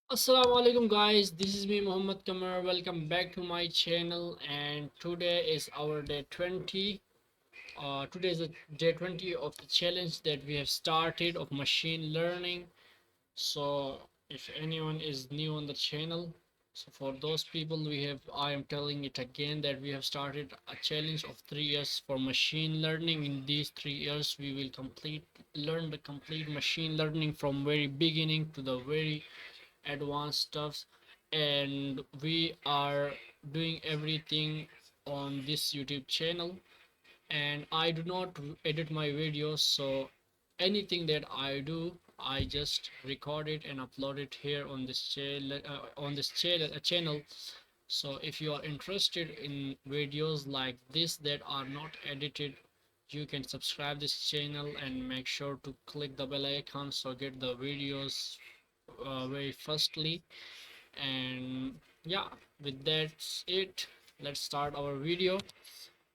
Assalamu alaikum guys, this is me Mohammed The Programmer. Welcome back to my channel, and today is our day 20. Today is the day 20 of the challenge that we have started of machine learning. So if anyone is new on the channel, so for those people, I am telling it again that we have started a challenge of 3 years for machine learning. In these 3 years we will learn the complete machine learning from very beginning to the very advanced stuffs, and we are doing everything on this YouTube channel. And I do not edit my videos, so anything that I do, I just record it and upload it here on this channel. So if you are interested in videos like this that are not edited, you can subscribe this channel and make sure to click the bell icon so get the videos very firstly. And yeah, with that's it, let's start our video.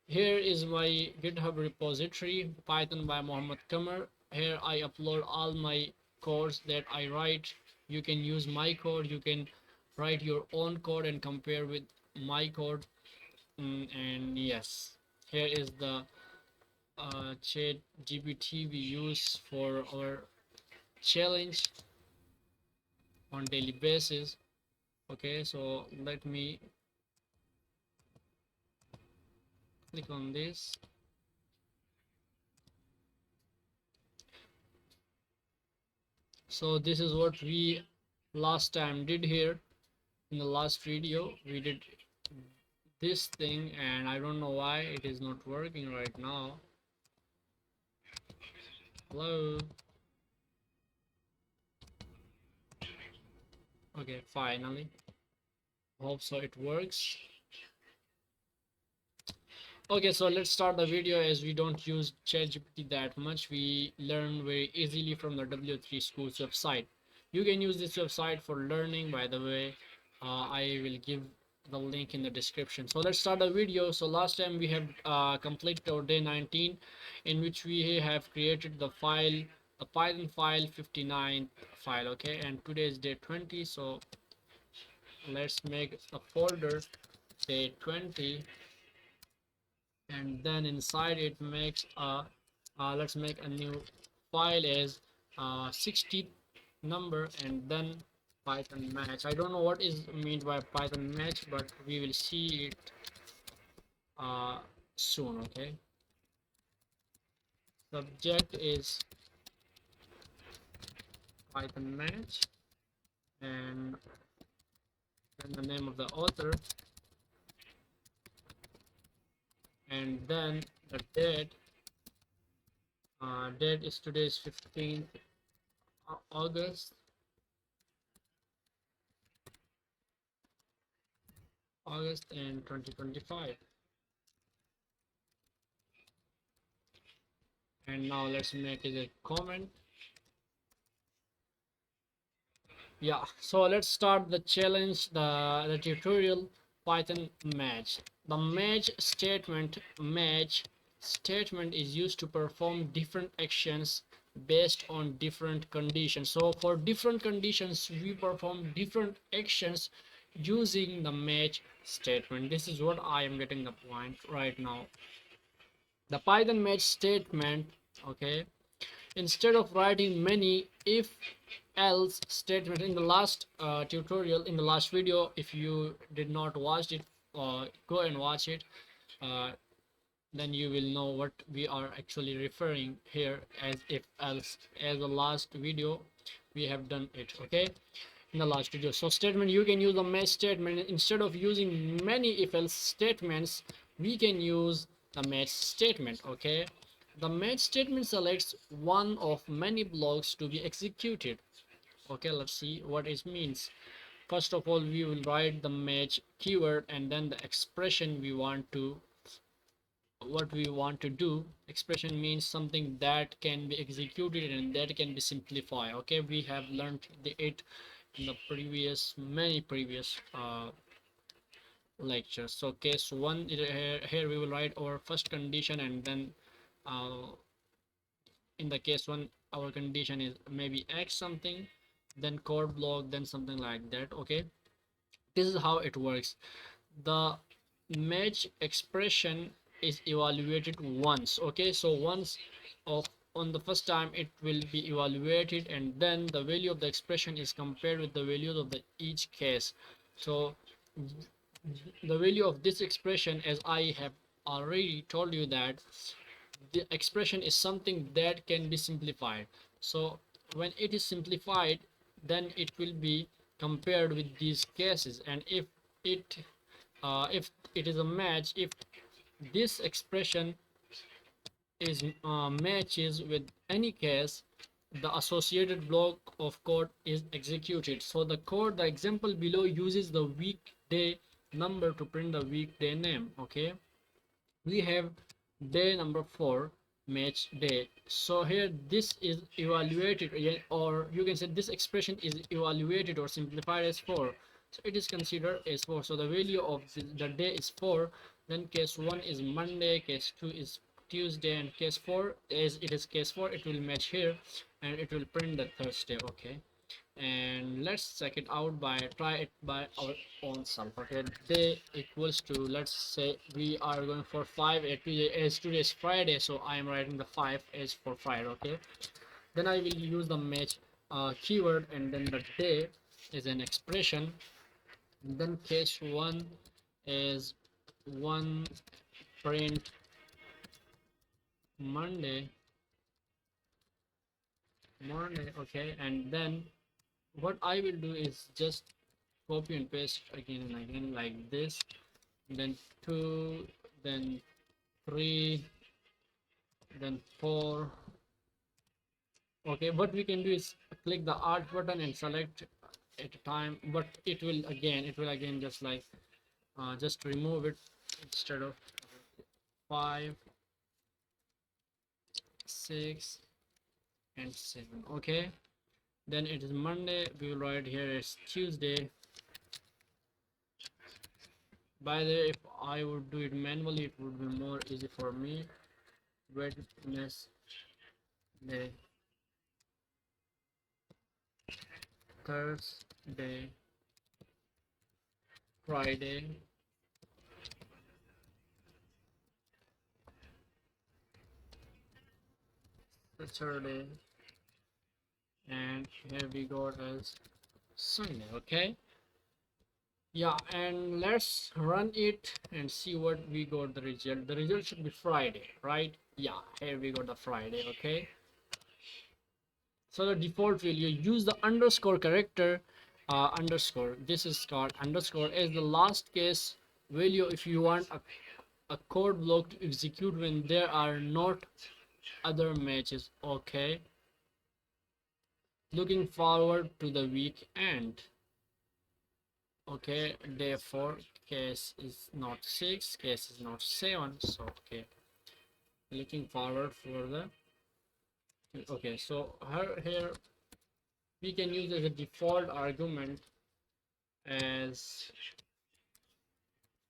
Here is my GitHub repository, Python by Mohammed Kamar. Here I upload all my codes that I write. You can use my code, you can write your own code and compare with my code. And yes, here is the chat GPT we use for our challenge on daily basis. Okay, so let me click on this. So this is what we last time did here. In the last video we did this thing, and I don't know why it is not working right now. Hello. Okay, finally, hope so it works. Okay, so let's start the video. As we don't use ChatGPT that much, we learn very easily from the W3 Schools website. You can use this website for learning, by the way. I will give the link in the description. So let's start the video. So last time we have completed our day 19, in which we have created the file, the Python file 59 file. Okay, and today is day 20. So let's make a folder day 20, and then inside it makes a let's make a new file as 60 number, and then Python match. I don't know what is meant by Python match, but we will see it uh, soon. Okay, subject is Python match, and then the name of the author, and then the date. Date is today's 15th August, and 2025. And now let's make it a comment. Yeah, so let's start the challenge, the tutorial. Python match. The match statement is used to perform different actions based on different conditions. So for different conditions we perform different actions using the match statement. This is what I am getting the point right now. The Python match statement, okay, instead of writing many if else statement in the last tutorial, in the last video, if you did not watch it, go and watch it. uh, then you will know what we are actually referring here as if else. As the last video we have done it, okay, in the last video. So statement, you can use the match statement. Instead of using many if else statements, we can use the match statement. Okay, the match statement selects one of many blocks to be executed. Okay, let's see what it means. First of all, we will write the match keyword and then the expression we want to, what we want to do. Expression means something that can be executed and that can be simplified. Okay, we have learned it in the many previous lectures. So case one, here we will write our first condition, and then in the case one our condition is maybe x something, then code block, then something like that. Okay, this is how it works. The match expression is evaluated once. Okay, so once of on the first time it will be evaluated, and then the value of the expression is compared with the values of the each case. So the value of this expression, as I have already told you, that the expression is something that can be simplified. So when it is simplified, then it will be compared with these cases, and it if it is a match, if this expression is matches with any case, the associated block of code is executed. So the code, the example below, uses the weekday number to print the weekday name. Okay, we have day number 4, match day. So here this is evaluated, or you can say this expression is evaluated or simplified as 4, so it is considered as 4. So the value of the day is 4. Then case 1 is Monday, case 2 is Tuesday, and case 4, as it is case 4, it will match here and it will print the Thursday. Okay, and let's check it out by try it by our own self. Okay, day equals to, let's say we are going for 5, as today is Friday, so I am writing the 5 as for Friday. Okay, then I will use the match keyword, and then the day is an expression. Then case 1 is 1, print Monday. Okay, and then what I will do is just copy and paste again and again like this, then 2, then 3, then 4. Okay, what we can do is click the art button and select at a time, but it will again just like just remove it instead of 5, 6 and 7. Okay, then it is Monday, we will write here as Tuesday. By the way, if I would do it manually, it would be more easy for me. Wednesday, Thursday, Friday, Saturday, and here we got as Sunday. Okay, yeah, and let's run it and see what we got. The result should be Friday, right? Yeah, here we got the Friday. Okay, so the default value, use the underscore character, underscore, this is called underscore, as the last case value if you want a code block to execute when there are not other matches. Okay, looking forward to the weekend. Okay, day 4, case is not 6, case is not 7. So okay, looking forward for the, okay, so here we can use as a default argument as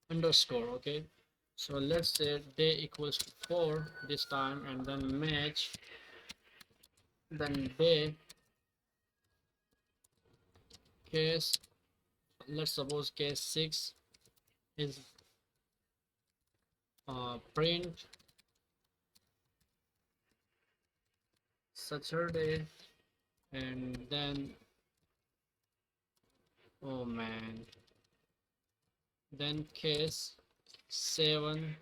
underscore. Okay, so let's say day equals to 4 this time, and then match, then day, case, let's suppose case 6 is print Saturday, and then, oh man, then case 7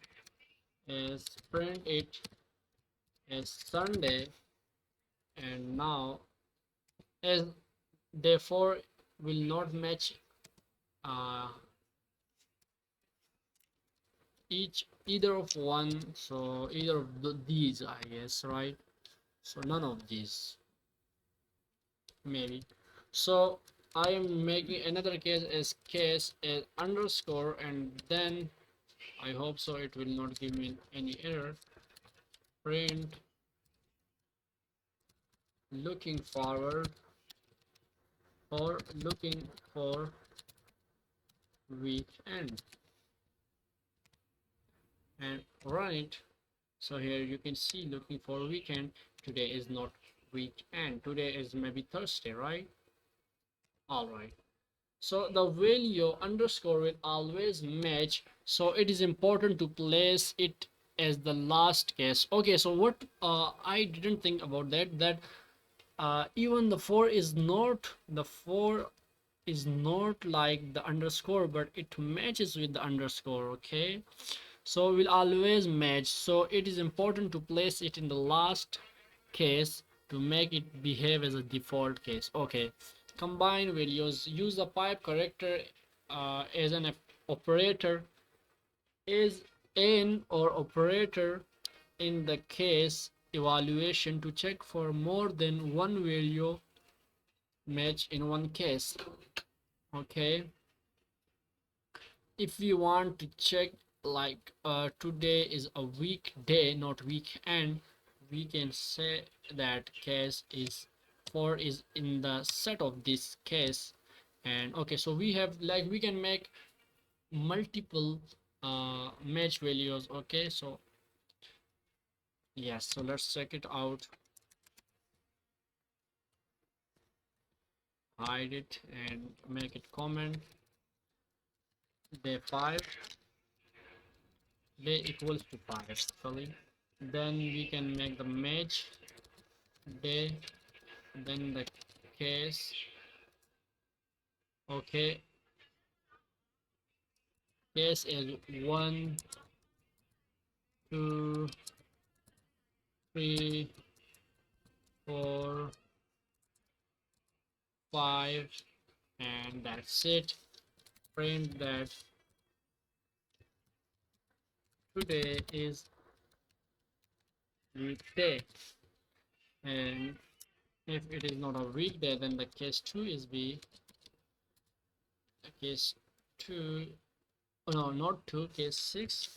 is print it as Sunday, and now as therefore will not match uh, either of one, so either of these, I guess, right? So none of these, maybe. So I am making another case as case as underscore, and then I hope so it will not give me any error. Print looking forward, or looking for weekend, and run it. So here you can see looking for weekend. Today is not weekend, today is maybe Thursday, right? All right. So the value underscore will always match. So it is important to place it as the last case. Okay, so what I didn't think about that even the 4 is not like the underscore, but it matches with the underscore. Okay, so will always match, so it is important to place it in the last case to make it behave as a default case. Okay, combine videos, use the pipe character as an operator, is in or operator in the case evaluation to check for more than one value match in one case. Okay, if we want to check like today is a weekday not weekend, we can say that case is 4 is in the set of this case. And okay, so we have like we can make multiple match values. Okay, so yes, so let's check it out. Hide it and make it comment. Day 5, day equals to 5 actually. Then we can make the match day, then the case. Okay, case is 1 2 3 4 5, and that's it. Print that today is weekday, and if it is not a weekday, then the case 2 is be case 2, oh no, not 2, case 6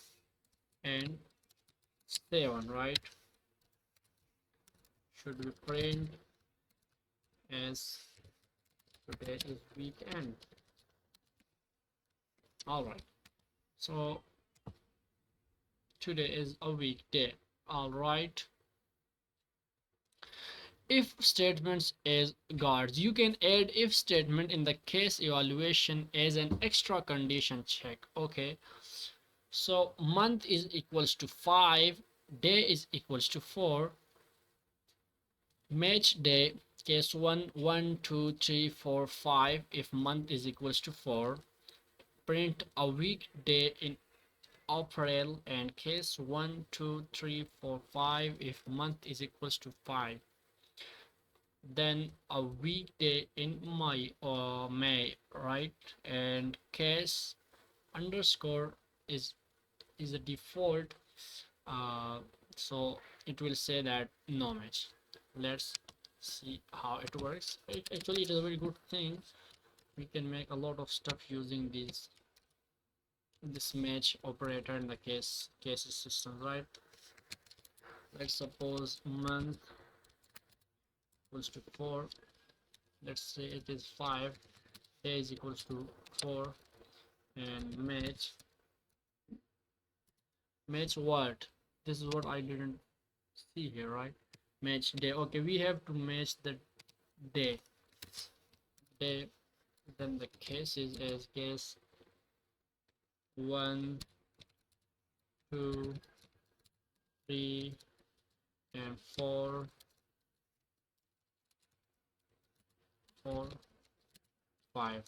and 7, right? Should be print as today is weekend. All right, so today is a weekday. All right, if statements as guards, you can add if statement in the case evaluation as an extra condition check. Okay, so month is equals to 5, day is equals to 4, match day case 1 1 2 3 4 5 if month is equals to 4, print a weekday in April, and case 1 2 3 4 5 if month is equals to 5, then a weekday in May, right? And case underscore is a default, uh, so it will say that no match. Let's see how it works. Actually, it is a very good thing. We can make a lot of stuff using this match operator in the cases system, right? Let's suppose month equals to 4, let's say it is 5, day is equals to 4, and match what, this is what I didn't see here, right? Match day. Okay, we have to match the day, then the case is as case 1 2 3 and 4 5,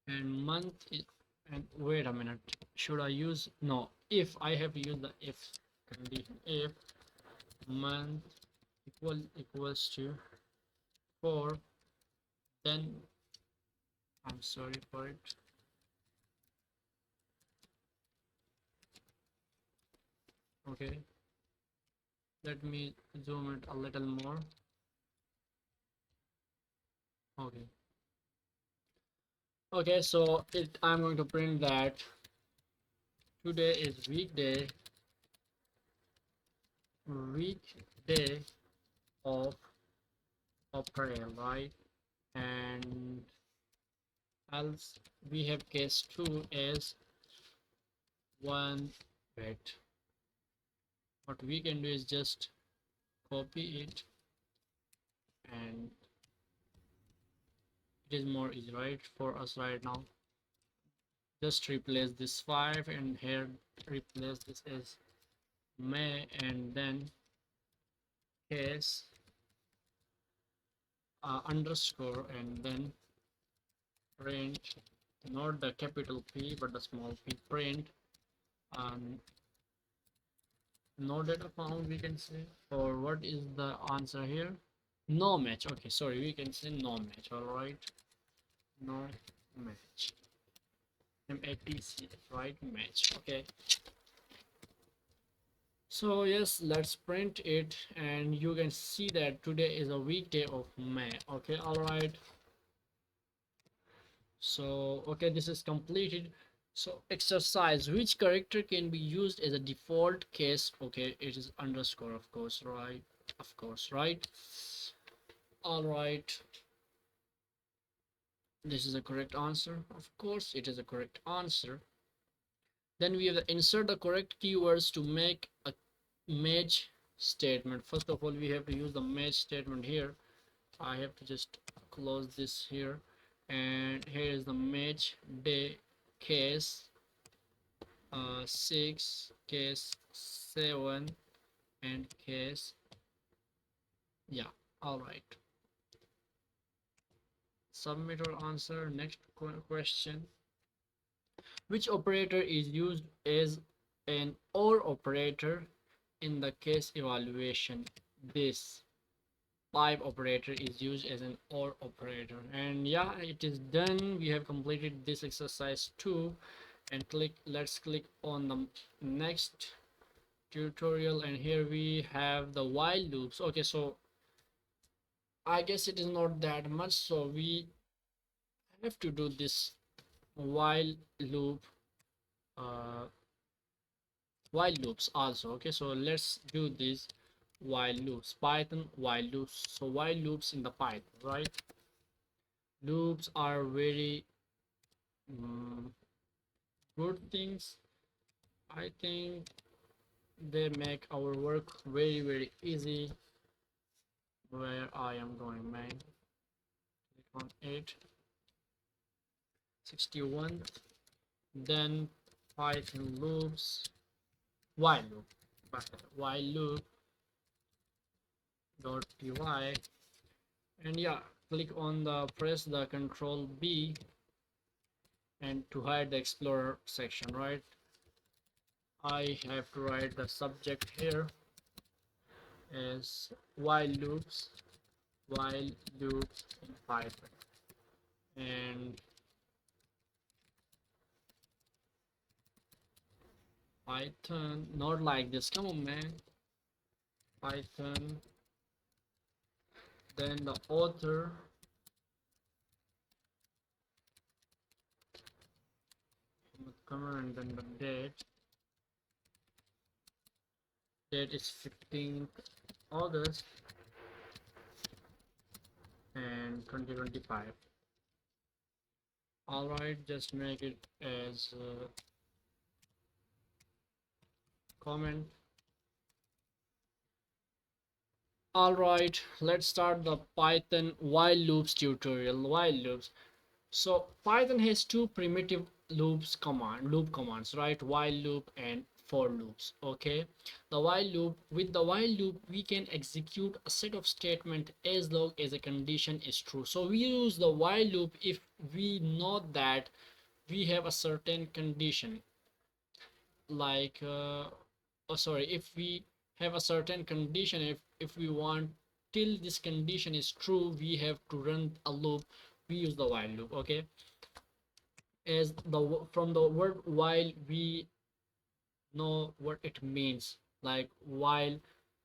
and month is, and wait a minute, should I use, no, if I have to use the if condition. If month equals to 4, then I'm sorry for it. Okay, let me zoom it a little more. Okay, okay, so I'm going to print that today is weekday of April, right? And else we have case 2 as 1, wait, what we can do is just copy it and is more easy, right, for us right now. Just replace this 5 and here replace this as may, and then case underscore, and then print, not the capital P but the small p, print no data found, we can say. Or what is the answer here? No match. Okay, sorry, we can say no match. All right, no match, match, right, match. Okay, so yes, let's print it, and you can see that today is a weekday of May. Okay, all right. So okay, this is completed. So exercise, which character can be used as a default case? Okay, it is underscore, of course, right? Of course, right? All right, this is a correct answer. Of course it is a correct answer. Then we have to insert the correct keywords to make a match statement. First of all, we have to use the match statement here. I have to just close this here, and here is the match day case 6, case 7, and case, yeah. All right, submit or answer. Next question, which operator is used as an OR operator in the case evaluation? This pipe operator is used as an OR operator. And yeah, it is done. We have completed this exercise 2, and let's click on the next tutorial, and here we have the while loops. Okay, so I guess it is not that much, so we have to do this while loop, uh, while loops also. Okay, so let's do this while loops, Python while loops. So while loops in the Python, right? Loops are very good things. I think they make our work very easy. Where I am going, man, click on 861, then Python loops, while loop, while loop dot py, and yeah, click on the press the control B and to hide the explorer section, right? I have to write the subject here as while loops in Python, and Python, not like this, come on man, Python, then the author, and then the date is 15th August and 2025. All right, just make it as comment. All right, let's start the Python while loops tutorial. While loops. So Python has two primitive loop commands, right? While loop and for loops. Okay, the while loop, with the while loop we can execute a set of statement as long as a condition is true. So we use the while loop if we know that we have a certain condition, like oh sorry, if we have a certain condition, if we want till this condition is true, we have to run a loop, we use the while loop. Okay, as the from the word while we know what it means, like while.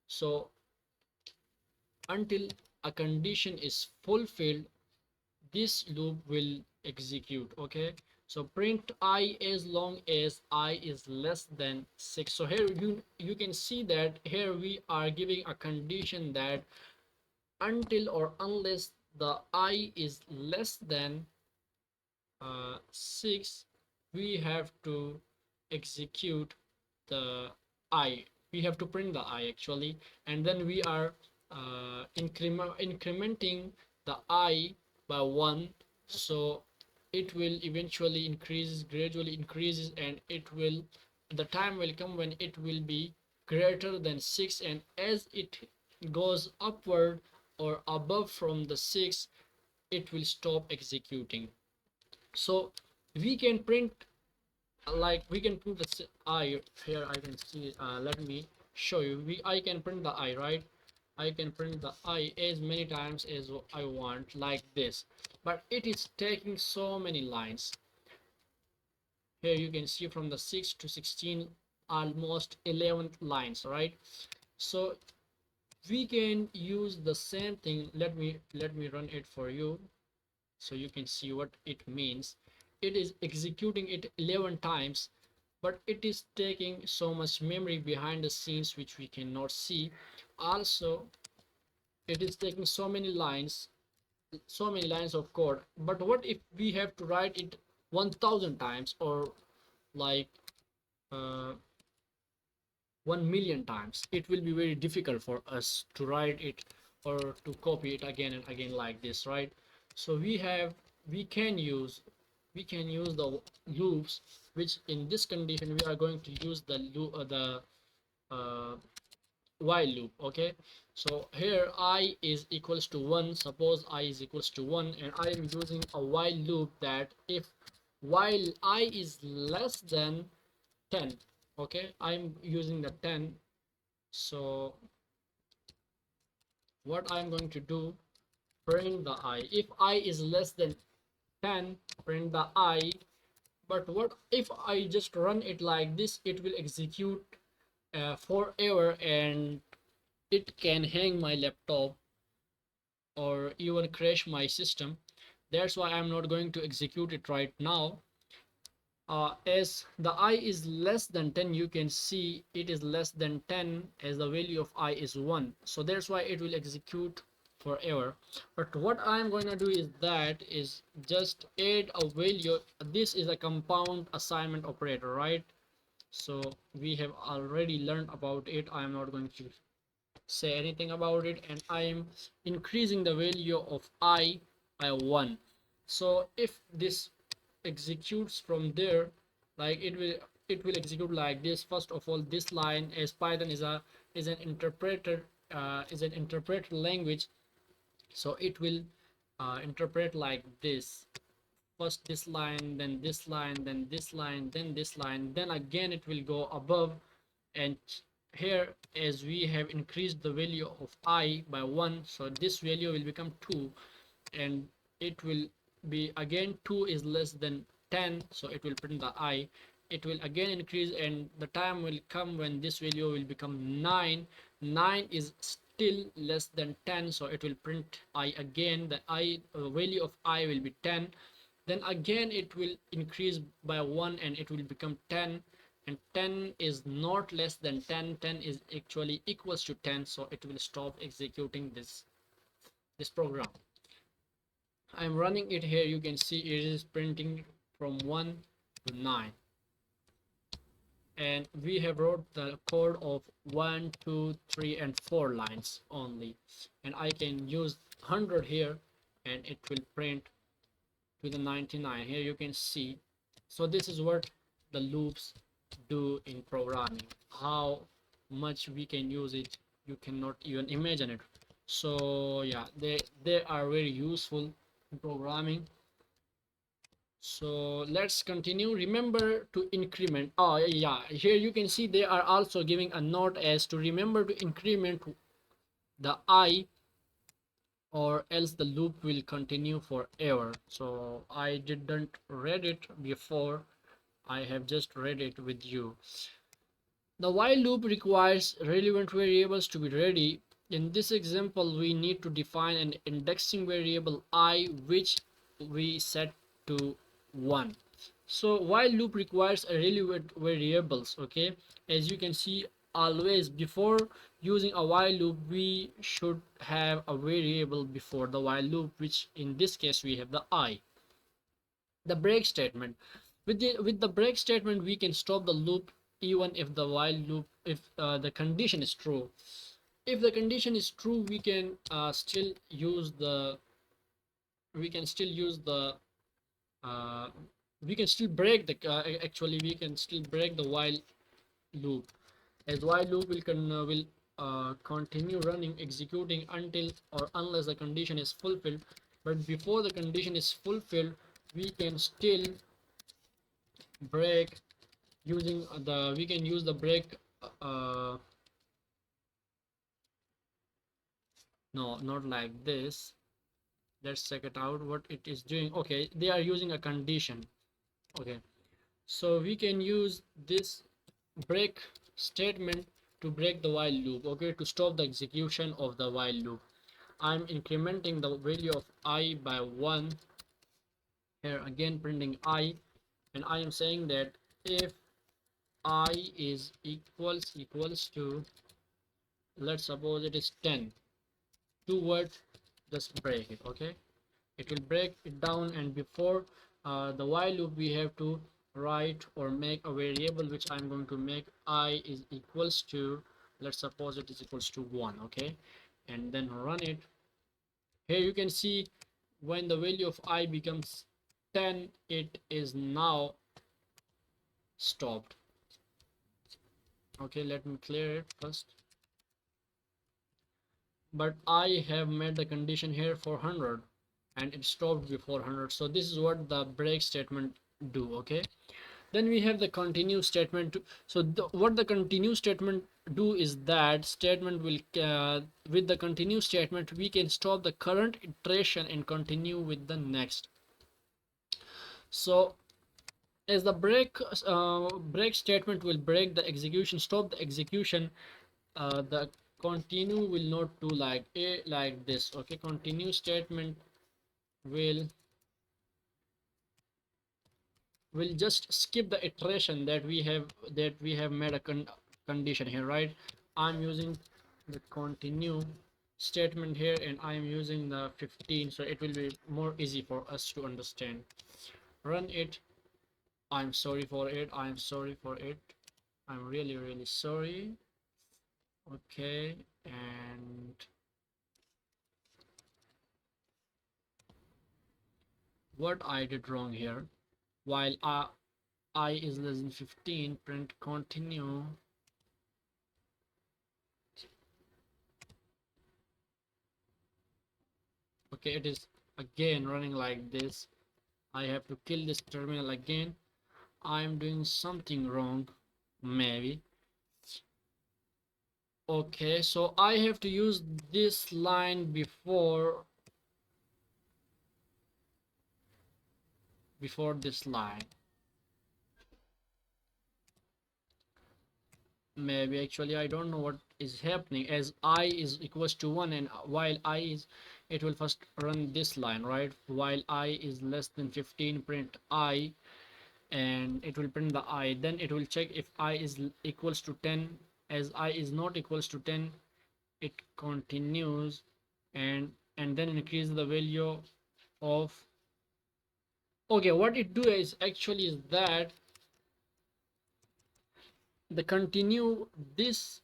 So until a condition is fulfilled, this loop will execute. Okay, so print I as long as I is less than 6. So here you can see that here we are giving a condition that until or unless the I is less than 6, we have to execute the I, we have to print the I actually, and then we are incrementing the I by 1 So it will eventually increase, gradually increases, and it will, the time will come when it will be greater than 6, and as it goes upward or above from the 6, it will stop executing. So we can print, like we can print the eye here. I can see, let me show you. I can print the eye, right? I can print the eye as many times as I want, like this, but it is taking so many lines. Here you can see from the 6 to 16, almost 11 lines, right? So we can use the same thing. Let me run it for you so you can see what it means. It is executing it 11 times, but it is taking so much memory behind the scenes which we cannot see. Also, it is taking so many lines of code. But what if we have to write it 1000 times, or like uh, 1 million times? It will be very difficult for us to write it or to copy it again and again like this, right? So we can use the loops, which in this condition we are going to use the loop, the uh, while loop. Okay, so here I is equals to 1. Suppose I is equals to 1, and I am using a while loop that if while I is less than 10, okay, I'm using the 10. So what I'm going to do, print the I. If I is less than 10, print the I. But what if I just run it like this? It will execute forever, and it can hang my laptop or even crash my system. That's why I'm not going to execute it right now. As the I is less than 10, you can see it is less than 10 as the value of I is 1. So that's why it will execute forever. But what I'm going to do is just add a value. This is a compound assignment operator, right? So we have already learned about it. I'm not going to say anything about it, and I am increasing the value of I by 1. So if this executes from there, like it will execute like this. First of all, this line, as Python is an interpreter, is an interpreter language, so it will interpret like this. First this line, then this line, then this line, then this line, then again it will go above. And here, as we have increased the value of I by 1, so this value will become 2, and it will be again 2 is less than 10, so it will print the I. It will again increase, and the time will come when this value will become 9. 9 is still less than 10, so it will print I again. The I value of I will be 10. Then again it will increase by 1, and it will become 10, and 10 is not less than 10. 10 is actually equals to 10, so it will stop executing this program. I'm running it here. You can see it is printing from 1 to 9, and we have wrote the code of 1, 2, 3, and 4 lines only, and I can use 100 here, and it will print to the 99. Here you can see. So this is what the loops do in programming. How much we can use it, you cannot even imagine it. So yeah, they are very useful in programming. So let's continue. Remember to increment. Oh yeah, here you can see they are also giving a note as to remember to increment the I, or else the loop will continue forever. So I didn't read it before, I have just read it with you. The while loop requires relevant variables to be ready. In this example, we need to define an indexing variable I, which we set to 1. So while loop requires a relevant variables. Okay, as you can see, always before using a while loop we should have a variable before the while loop, which in this case we have the I. The break statement, with the break statement we can stop the loop even if the while loop, if the condition is true. If the condition is true, we can still use the we can still use the uh, we can still break the actually we can still break the while loop, as while loop will continue running executing until or unless the condition is fulfilled. But before the condition is fulfilled, we can still break using the we can use the break no, not like this. Let's check it out what it is doing. Okay, they are using a condition. Okay, so we can use this break statement to break the while loop, okay, to stop the execution of the while loop. I'm incrementing the value of I by 1 here, again printing I, and I am saying that if I is equals to, let's suppose it is 10, two words, just break it. Okay, it will break it down, and before the while loop we have to write or make a variable which I'm going to make I is equals to, let's suppose it is equals to 1. Okay, and then run it. Here you can see when the value of I becomes 10, it is now stopped. Okay, let me clear it first. But I have made the condition here for 100 and it stopped before 100. So this is what the break statement do. Okay, then we have the continue statement. So what the continue statement do is that statement will with the continue statement we can stop the current iteration and continue with the next. So as the break statement will break the execution, stop the execution, the continue will not do like this. Okay, continue statement will just skip the iteration that we have made a condition here, right? I'm using the continue statement here and I'm using the 15, so it will be more easy for us to understand. Run it. I'm sorry for it. I'm sorry for it. I'm really sorry. Okay, and what I did wrong here, while I is less than 15, print continue. Okay, it is again running like this. I have to kill this terminal again. I'm doing something wrong, maybe. Okay, so I have to use this line before this line. Maybe actually I don't know what is happening, as I is equals to 1 and while I is, it will first run this line, right? While I is less than 15, print I, and it will print the I. Then it will check if I is equals to 10. As I is not equals to 10, it continues and then increase the value of. Okay, what it do is actually is that the continue, this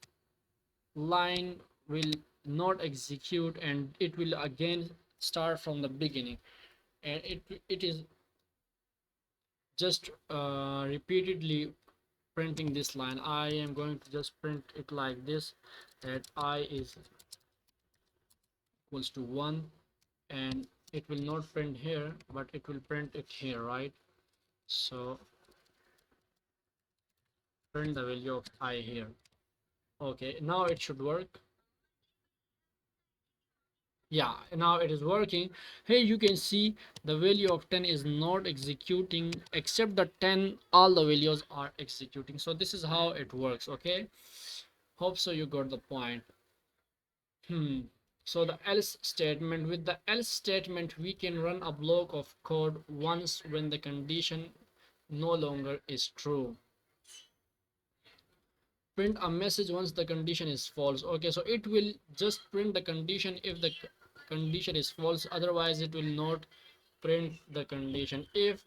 line will not execute and it will again start from the beginning, and it is just repeatedly printing this line. I am going to just print it like this, that I is equals to 1, and it will not print here but it will print it here, right? So print the value of I here. Okay, now it should work. Yeah, now it is working. Here you can see the value of 10 is not executing, except the 10 all the values are executing. So this is how it works. Okay, hope so you got the point. So the else statement, with the else statement we can run a block of code once when the condition no longer is true. Print a message once the condition is false. Okay, so it will just print the condition if the condition is false, otherwise it will not print the condition. If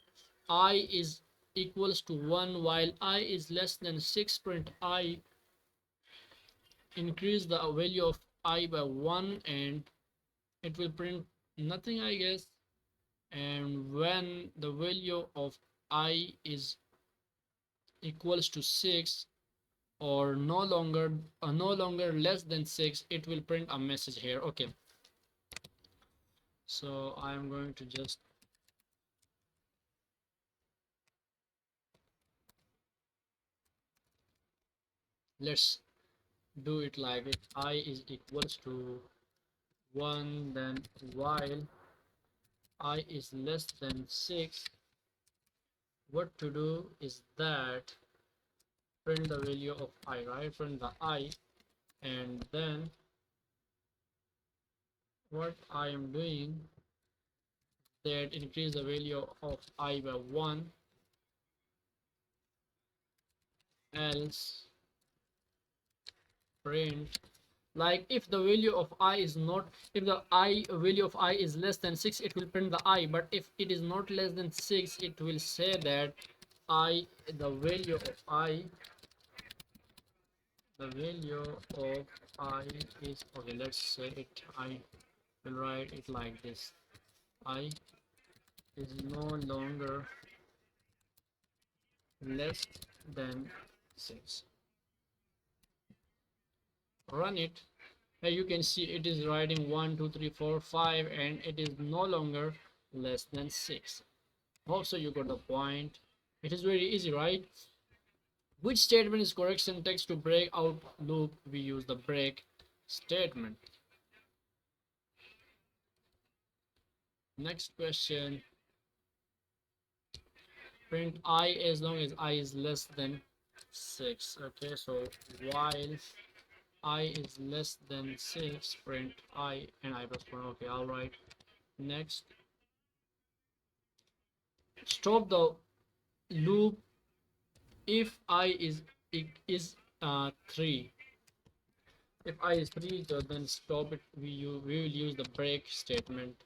I is equals to 1 while I is less than 6, print I, increase the value of I by 1 and it will print nothing, I guess. and when the value of I is equals to 6 or no longer less than 6, it will print a message here. Okay, so I'm going to just let's do it like it. I is equals to 1, then while I is less than 6, what to do is that print the value of I, right? Print the I, and then what I am doing, that increase the value of I by 1, else print, like if the value of I is not, if the I value of I is less than 6, it will print the I, but if it is not less than 6, it will say that I, the value of I, the value of I is, okay, let's say it, I will write it like this: I is no longer less than 6. Run it. Here you can see it is writing 1 2 3 4 5, and it is no longer less than 6. Also, you got the point. It is very easy, right? Which statement is correct syntax to break out loop? We use the break statement. Next question: print I as long as I is less than 6. Okay, so while I is less than 6, print I and I plus 1. Okay, all right. Next, stop the loop if I is 3. If I is 3, so then stop it. We will use the break statement.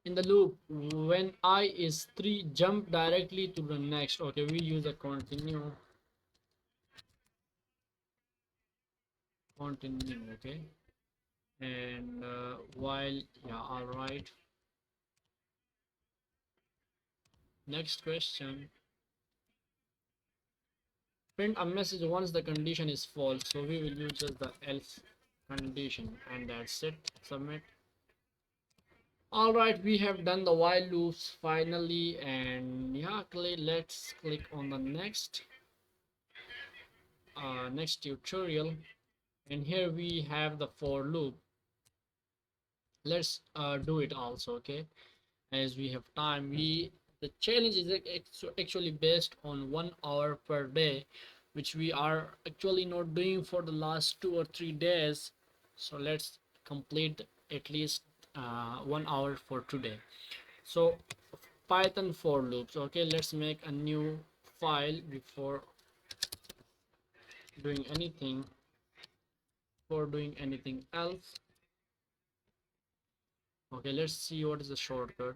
In the loop, when I is 3, jump directly to the next. Okay, we use a continue. Okay, and while, yeah, all right. Next question: print a message once the condition is false. So we will use just the else condition, and that's it. Submit. All right, we have done the while loops finally, and yeah, let's click on the next tutorial, and here we have the for loop. Let's do it also. Okay, as we have time, the challenge is actually based on 1 hour per day, which we are actually not doing for the last 2 or 3 days. So let's complete at least 1 hour for today. So Python for loops. Okay, let's make a new file before doing anything else. Okay, let's see what is the shortcut.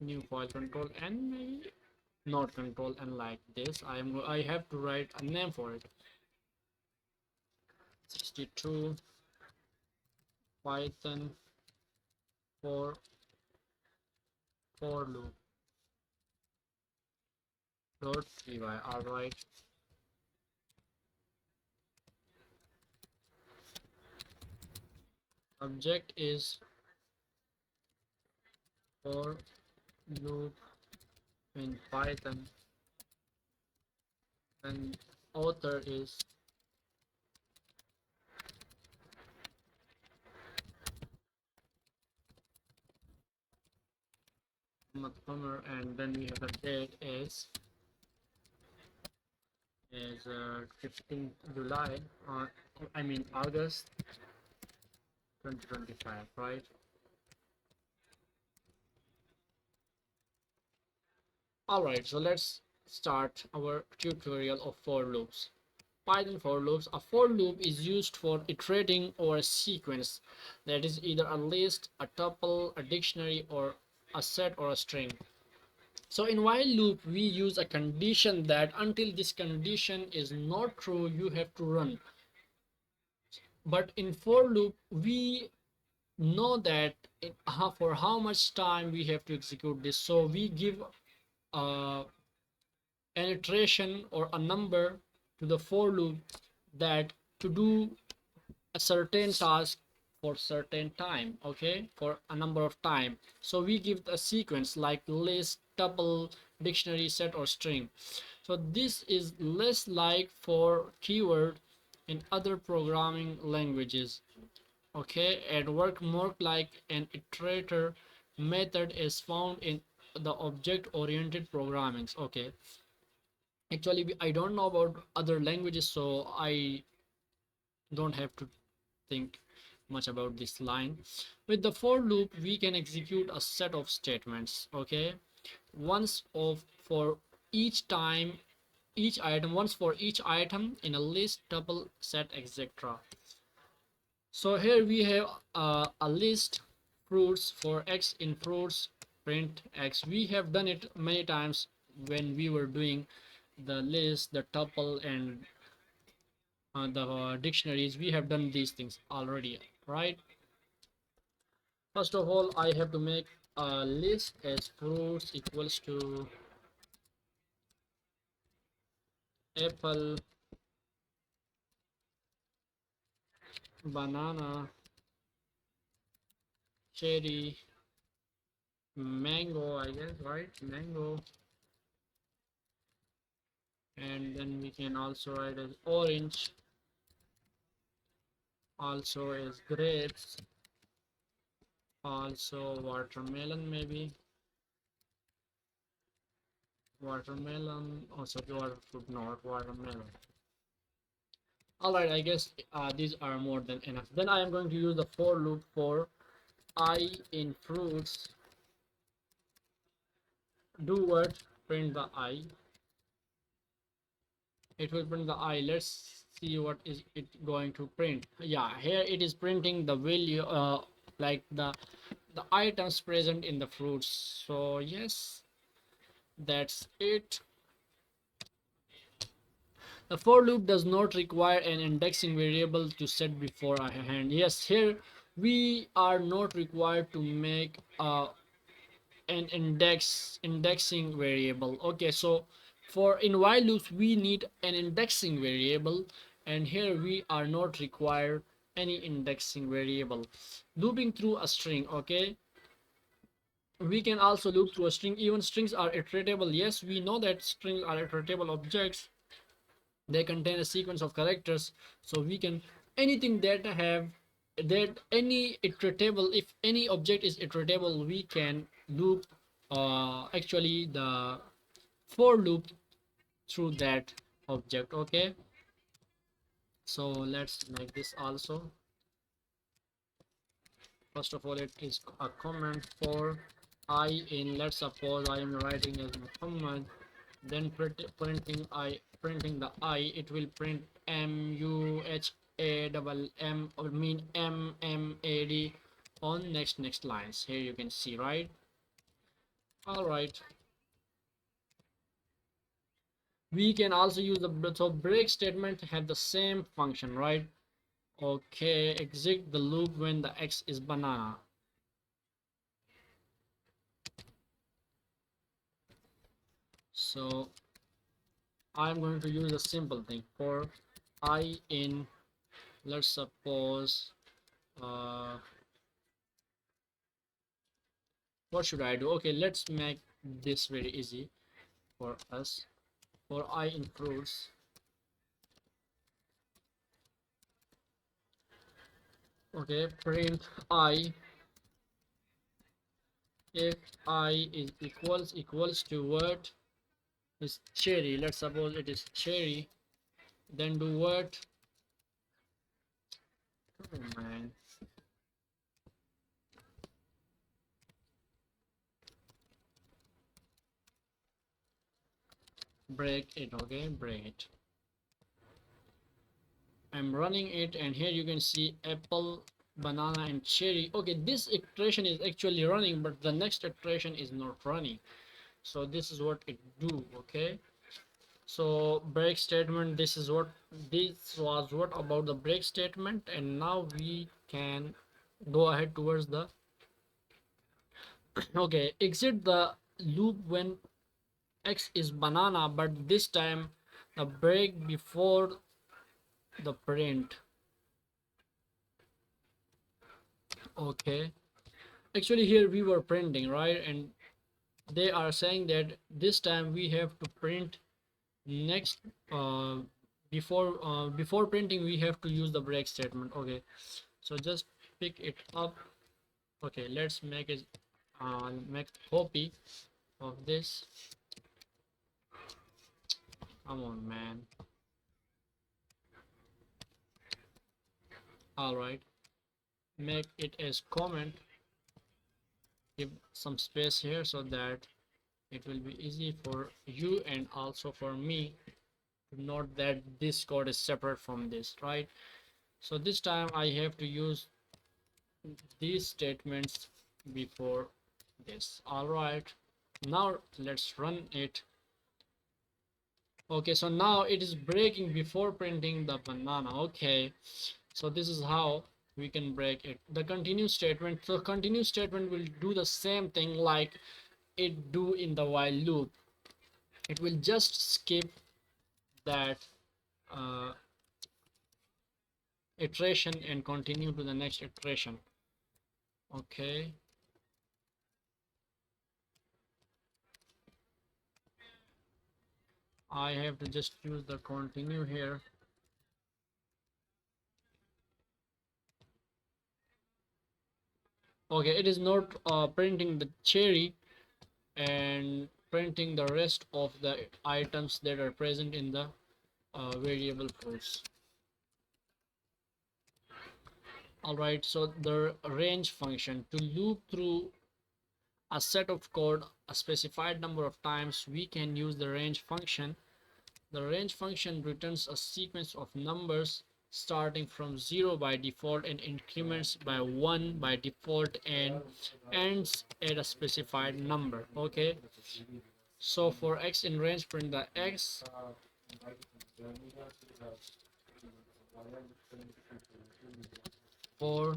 New file, control N, maybe not control N, like this. I have to write a name for it. 62 Python for loop .py. All right, object is for loop in Python, and author is Mohammed The Programmer, and then we have the date is 15th July, I mean August 2025, right? Alright, so let's start our tutorial of for loops. Python for loops. A for loop is used for iterating over a sequence, that is either a list, a tuple, a dictionary, or a set or a string. So in while loop, we use a condition that until this condition is not true, you have to run. But in for loop, we know that for how much time we have to execute this. So we give uh, an iteration or a number to the for loop that to do a certain task for certain time, okay, for a number of time. So we give a sequence like list, tuple, dictionary, set, or string. So this is less like for keyword in other programming languages, okay, and work more like an iterator method is found in the object oriented programming. Okay, actually I don't know about other languages, so I don't have to think much about this line. With the for loop we can execute a set of statements, okay, once of for each time, each item, once for each item in a list, tuple, set, etc. So here we have a list fruits for x in fruits, print x. We have done it many times when we were doing the list, the tuple, and the dictionaries. We have done these things already, right? First of all, I have to make a list as fruits equals to apple, banana, cherry, mango, I guess, right? Mango. And then we can also write as orange, also as grapes, also watermelon, maybe watermelon, also water fruit, not watermelon. All right, I guess these are more than enough. Then I am going to use the for loop for I in fruits. Do what? Print the I. It will print the I. Let's see what is it going to print. Yeah, here it is printing the value, like the items present in the fruits. So yes, that's it. The for loop does not require an indexing variable to set before a hand. Yes, here we are not required to make an indexing variable. Okay, so for in while loops we need an indexing variable, and here we are not required any indexing variable. Looping through a string, okay, we can also loop through a string. Even strings are iteratable. Yes, we know that strings are iteratable objects. They contain a sequence of characters, so we can anything that have that any iteratable, if any object is iteratable, we can loop actually the for loop through that object. Okay, so let's make this also. First of all, it is a comment for I in, let's suppose I am writing as Muhammad, then printing the I, it will print MUHAMM, or mean MMAD on next lines. Here you can see, right? All right, we can also use the so break statement to have the same function, right? Okay, exit the loop when the x is banana. So I'm going to use a simple thing for I in, let's suppose uh, what should I do? Okay, let's make this very easy for us. For I in fruits, okay, print I if I is equals to what is cherry. Let's suppose it is cherry. Then do what? Oh man, break it. Okay, break it. I'm running it, and here you can see apple, banana, and cherry. Okay, this iteration is actually running, but the next iteration is not running. So this is what it do. Okay, so break statement, this was what about the break statement, and now we can go ahead towards the okay, exit the loop when x is banana, but this time the break before the print. Okay, actually here we were printing, right? And they are saying that this time we have to print next before printing we have to use the break statement. Okay, so just pick it up. Okay, let's make it make copy of this. Come on, man. All right, make it as comment, give some space here so that it will be easy for you and also for me to note that this code is separate from this, right? So this time I have to use these statements before this. All right, now let's run it. Okay, so now it is breaking before printing the banana. Okay, so this is how we can break it. The continue statement, so continue statement will do the same thing like it do in the while loop. It will just skip that uh, iteration and continue to the next iteration. Okay, I have to just use the continue here. Okay, it is not printing the cherry and printing the rest of the items that are present in the variable fruits. All right, so the range function to loop through a set of code a specified number of times, we can use the range function. The range function returns a sequence of numbers starting from 0 by default and increments by 1 by default and ends at a specified number. Okay, so for x in range, print the x. For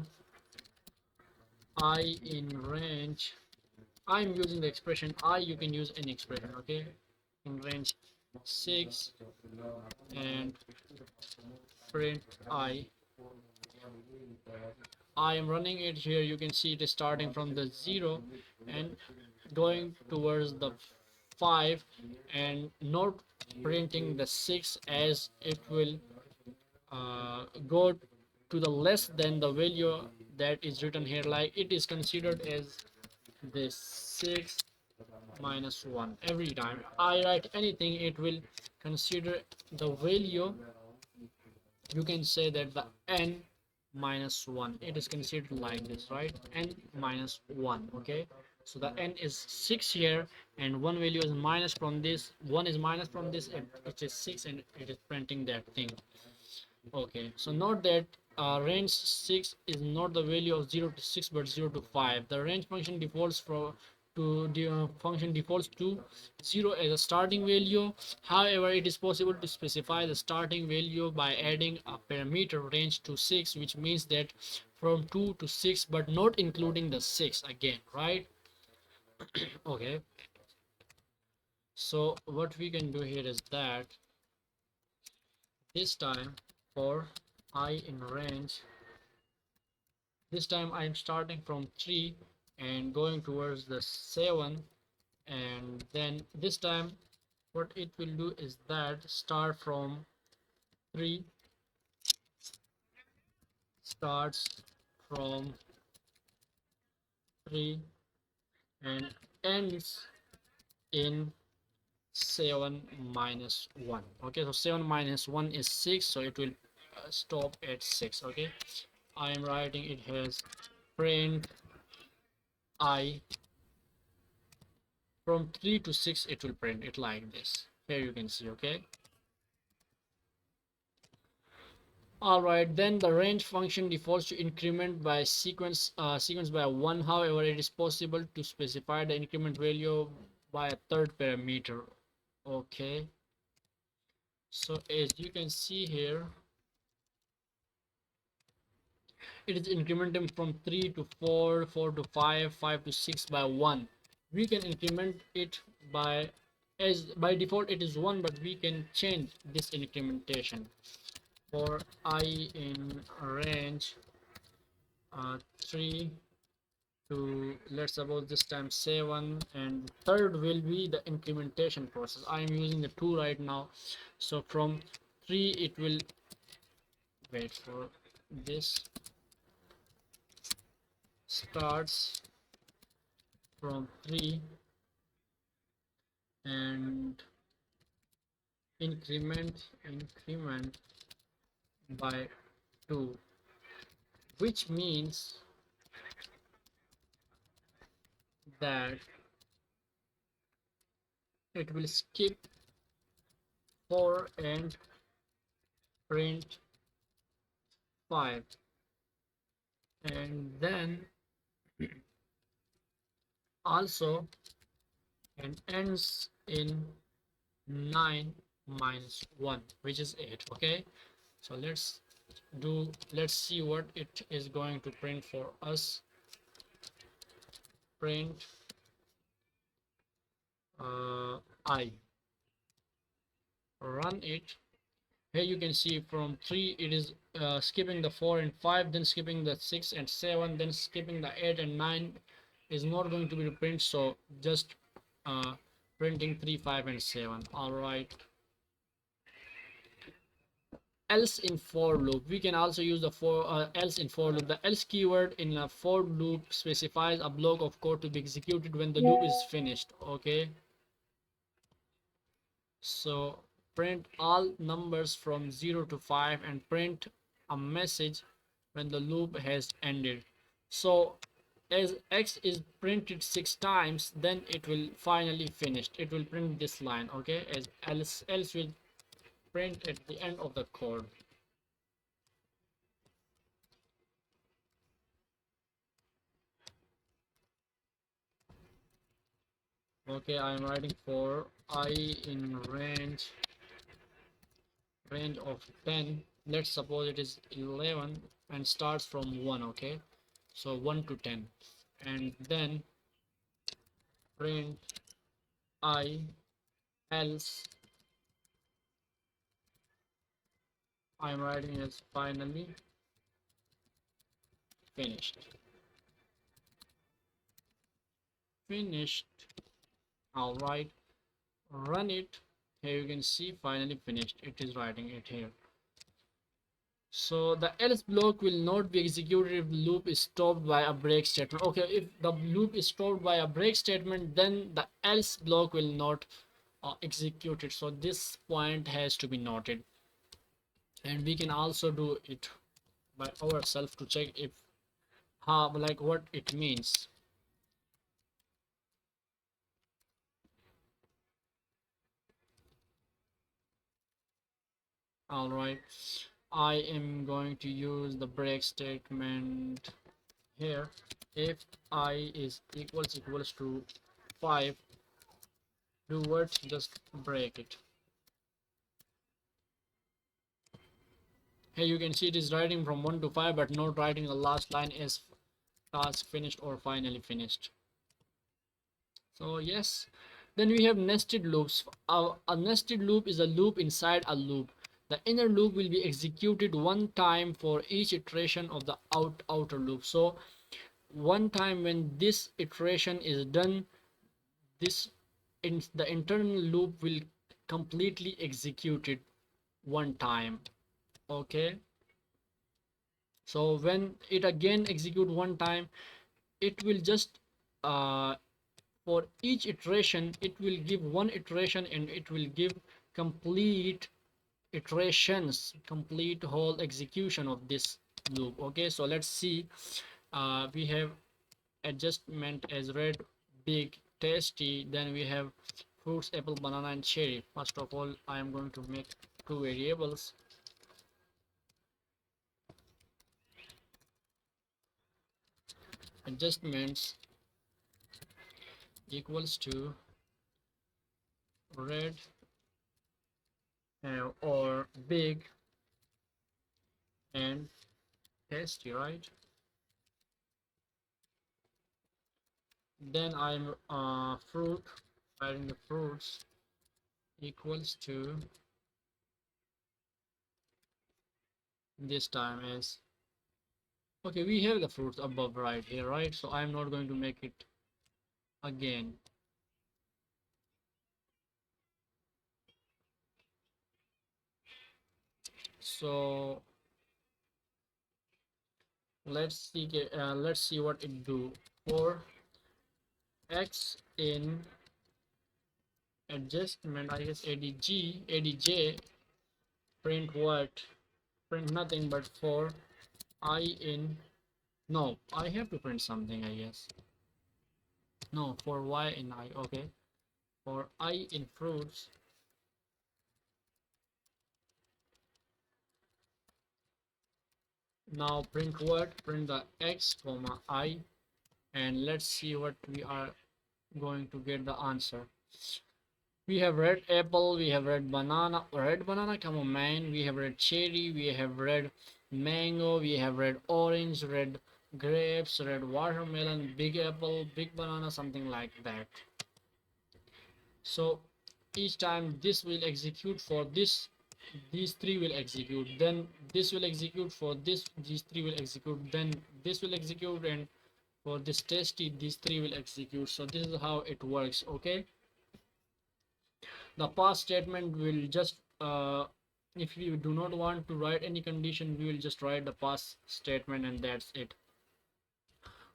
I in range, I'm using the expression I, you can use any expression. Okay, in range 6 and print I am running it here. You can see it is starting from the 0 and going towards the 5 and not printing the 6 as it will go to the less than the value that is written here, like it is considered as this 6 minus 1. Every time I write anything, it will consider the value. You can say that the n minus 1, it is considered like this, right? N minus 1. Okay, so the n is 6 here and one value is minus from this, one is minus from this, and it is 6 and it is printing that thing. Okay, so note that range 6 is not the value of 0 to 6 but 0 to 5. The range function defaults to the function defaults to 0 as a starting value. However, it is possible to specify the starting value by adding a parameter range to 6, which means that from 2 to 6 but not including the 6 again, right? Okay, so what we can do here is that this time for I in range, this time I am starting from 3 and going towards the 7, and then this time what it will do is that start from 3, starts from 3 and ends in 7 minus 1. Okay, so 7 minus 1 is 6, so it will stop at 6. Okay, I am writing it has print I from 3 to 6, it will print it like this. Here you can see. Okay, all right, then the range function defaults to increment by sequence by 1. However, it is possible to specify the increment value by a third parameter. Okay, so as you can see here, it is incrementing from 3 to 4, 4 to 5, 5 to 6 by 1. We can increment it by, as by default it is 1, but we can change this incrementation. For I in range 3 to, let's suppose this time 7, and third will be the implementation process. I am using the 2 right now, so from 3 it will, wait for this, starts from 3 and increment by 2, which means that it will skip 4 and print 5, and then also and ends in 9 minus 1, which is 8. Okay, so let's see what it is going to print for us. Print I, run it. Here you can see from 3 it is skipping the 4 and 5, then skipping the 6 and 7, then skipping the 8 and 9 is not going to be print, so just printing 3, 5 and 7. All right, else in for loop, we can also use the else in for loop. The else keyword in a for loop specifies a block of code to be executed when the loop is finished. Okay, so print all numbers from 0 to 5 and print a message when the loop has ended. So as x is printed 6 times, then it will finally finished, it will print this line. Okay, as else will print at the end of the code. Okay, I am writing for I in range of 10. Let's suppose it is 11 and starts from 1. Okay, so 1 to 10, and then print I else, I am writing as finally finished. All right, run it. Here you can see finally finished, it is writing it here. So the else block will not be executed if the loop is stopped by a break statement. Okay, if the loop is stopped by a break statement, then the else block will not execute it. So this point has to be noted, and we can also do it by ourselves to check if how, like, what it means. All right, I am going to use the break statement here. If I is equals to 5, do what? Just break it. Here you can see it is writing from 1 to 5, but not writing the last line as task finished or finally finished. So yes, then we have nested loops. A nested loop is a loop inside a loop. The inner loop will be executed one time for each iteration of the outer loop. So one time when this iteration is done, this the internal loop will completely executed one time. Okay, so when it again execute one time, it will just for each iteration it will give one iteration, and it will give complete iterations, complete whole execution of this loop. Okay, so let's see. We have adjustment as red, big, tasty. Then we have fruits, apple, banana and cherry. First of all, I am going to make two variables. Adjustments equals to red or big and tasty, right? Then I'm fruit, writing the fruits equals to, this time is, okay, we have the fruits above right here, right? So I'm not going to make it again. So let's see what it do. For x in adjustment, I guess adj, print what? Print nothing, but for I in, no, I have to print something, I guess. No, for y in I, okay. For I in fruits, now print what? Print the x comma I, and let's see what we are going to get the answer. We have red apple, we have red banana, come on man, we have red cherry, we have red mango, we have red orange, red grapes, red watermelon, big apple, big banana, something like that. So each time this will execute for this, these three will execute, then this will execute for this, these three will execute, then this will execute, and for this tasty, these three will execute. So this is how it works. Okay, the pass statement will just if you do not want to write any condition, we will just write the pass statement, and that's it.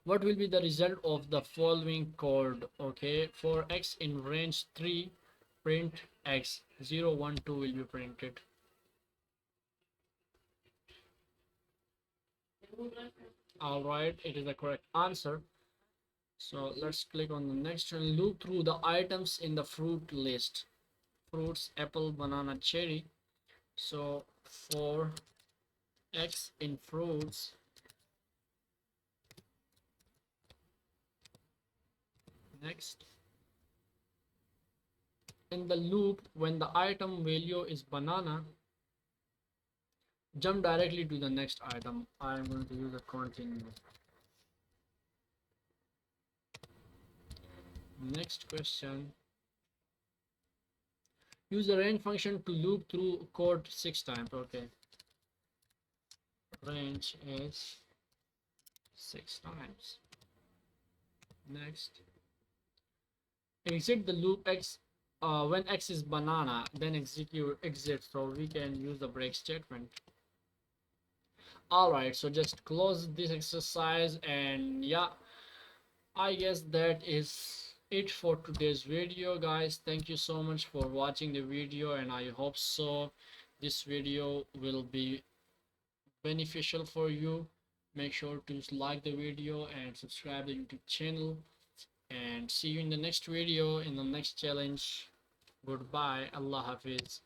What will be the result of the following code? Okay, for x in range 3, print x, 0 1 2 will be printed. All right, it is the correct answer. So let's click on the next one. Loop through the items in the fruit list. Fruits, apple, banana, cherry. So for x in fruits, next, in the loop, when the item value is banana, jump directly to the next item. I am going to use a continue. Next question. Use the range function to loop through code 6 times. Okay. Range is 6 times. Next. Exit the loop x when x is banana, then execute exit, so we can use the break statement. Alright, so just close this exercise, and yeah, I guess that is it for today's video, guys. Thank you so much for watching the video, and I hope so this video will be beneficial for you. Make sure to like the video and subscribe the YouTube channel, and see you in the next video, in the next challenge. Goodbye. Allah Hafiz.